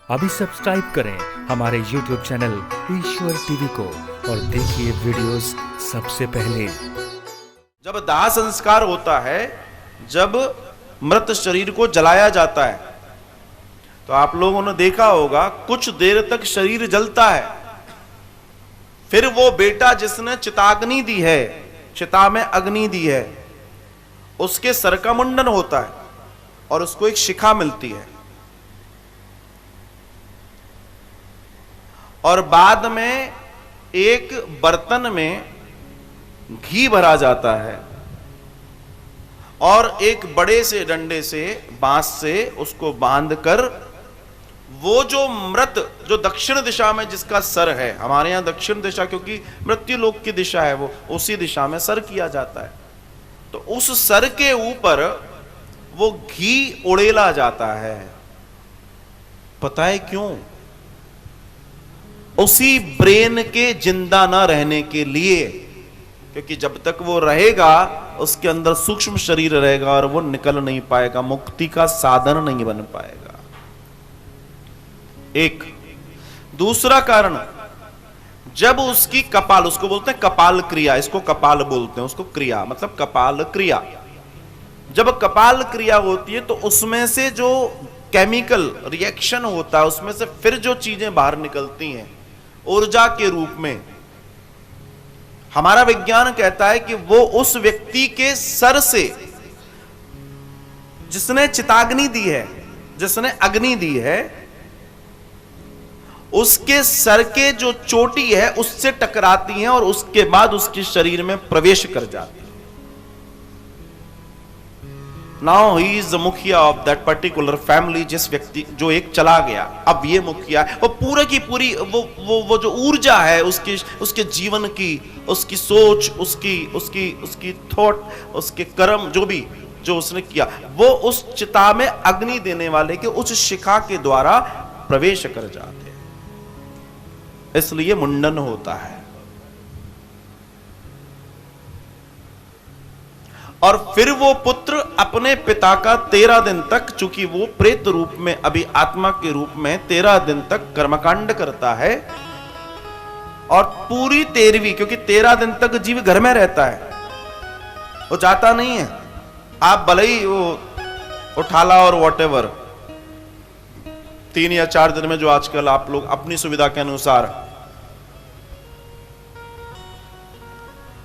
अभी सब्सक्राइब करें हमारे YouTube चैनल ईश्वर टीवी को और देखिए वीडियोस सबसे पहले। जब दाह संस्कार होता है, जब मृत शरीर को जलाया जाता है, तो आप लोगों ने देखा होगा कुछ देर तक शरीर जलता है, फिर वो बेटा जिसने चिताग्नि दी है, चिता में अग्नि दी है, उसके सर का मुंडन होता है और उसको एक शिखा मिलती है और बाद में एक बर्तन में घी भरा जाता है और एक बड़े से डंडे से, बांस से उसको बांधकर वो जो मृत, जो दक्षिण दिशा में जिसका सर है, हमारे यहां दक्षिण दिशा क्योंकि मृत्यु लोक की दिशा है, वो उसी दिशा में सर किया जाता है, तो उस सर के ऊपर वो घी उड़ेला जाता है। पता है क्यों? उसी ब्रेन के जिंदा ना रहने के लिए, क्योंकि जब तक वो रहेगा उसके अंदर सूक्ष्म शरीर रहेगा और वो निकल नहीं पाएगा, मुक्ति का साधन नहीं बन पाएगा। एक दूसरा कारण, जब उसकी कपाल, उसको बोलते हैं कपाल क्रिया, इसको कपाल बोलते हैं, उसको क्रिया मतलब कपाल क्रिया, जब कपाल क्रिया होती है तो उसमें से जो केमिकल रिएक्शन होता है, उसमें से फिर जो चीजें बाहर निकलती हैं ऊर्जा के रूप में, हमारा विज्ञान कहता है कि वो उस व्यक्ति के सर से, जिसने चिताग्नि दी है, जिसने अग्नि दी है, उसके सर के जो चोटी है उससे टकराती हैं और उसके बाद उसके शरीर में प्रवेश कर जाती है। नाउ ही इज द मुखिया ऑफ दैट पर्टिकुलर फैमिली, जिस व्यक्ति जो एक चला गया, अब ये मुखिया है, वो पूरे की पूरी वो जो ऊर्जा है उसके जीवन की, उसकी सोच, उसकी थॉट, उसके कर्म, जो उसने किया, वो उस चिता में अग्नि देने वाले के उस शिखा के द्वारा प्रवेश कर जाते हैं। इसलिए मुंडन होता है। और फिर वो पुत्र अपने पिता का 13 दिन तक, चूंकि वो प्रेत रूप में, अभी आत्मा के रूप में 13 दिन तक कर्मकांड करता है और पूरी 13वीं, क्योंकि 13 दिन तक जीव घर में रहता है, वो जाता नहीं है। आप भले ही वो उठाला और वॉटेवर 3 या 4 दिन में, जो आजकल आप लोग अपनी सुविधा के अनुसार,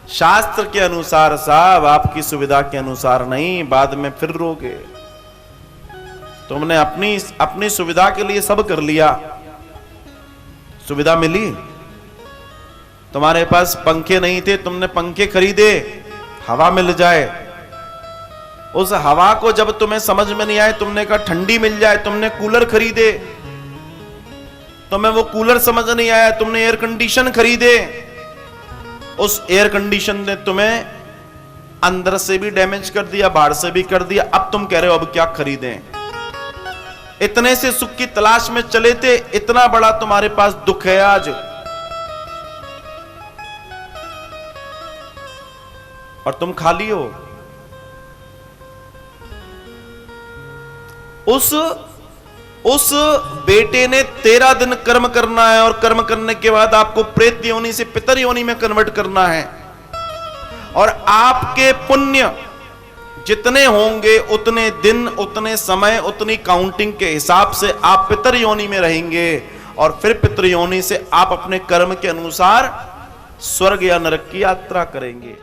शास्त्र के अनुसार साहब, आपकी सुविधा के अनुसार नहीं, बाद में फिर रोगे। तुमने अपनी सुविधा के लिए सब कर लिया, सुविधा मिली, तुम्हारे पास पंखे नहीं थे, तुमने पंखे खरीदे, हवा मिल जाए, उस हवा को जब तुम्हें समझ में नहीं आए, तुमने कहा ठंडी मिल जाए, तुमने कूलर खरीदे, तुम्हें वो कूलर समझ नहीं आया, तुमने एयर कंडीशन खरीदे, उस एयर कंडीशन ने तुम्हें अंदर से भी डैमेज कर दिया, बाहर से भी कर दिया, अब तुम कह रहे हो अब क्या खरीदें। इतने से सुख की तलाश में चले थे, इतना बड़ा तुम्हारे पास दुख है आज, और तुम खाली हो। उस बेटे ने 13 दिन कर्म करना है और कर्म करने के बाद आपको प्रेत योनि से पितर योनि में कन्वर्ट करना है, और आपके पुण्य जितने होंगे उतने दिन, उतने समय, उतनी काउंटिंग के हिसाब से आप पितर योनि में रहेंगे, और फिर पितर योनि से आप अपने कर्म के अनुसार स्वर्ग या नरक की यात्रा करेंगे।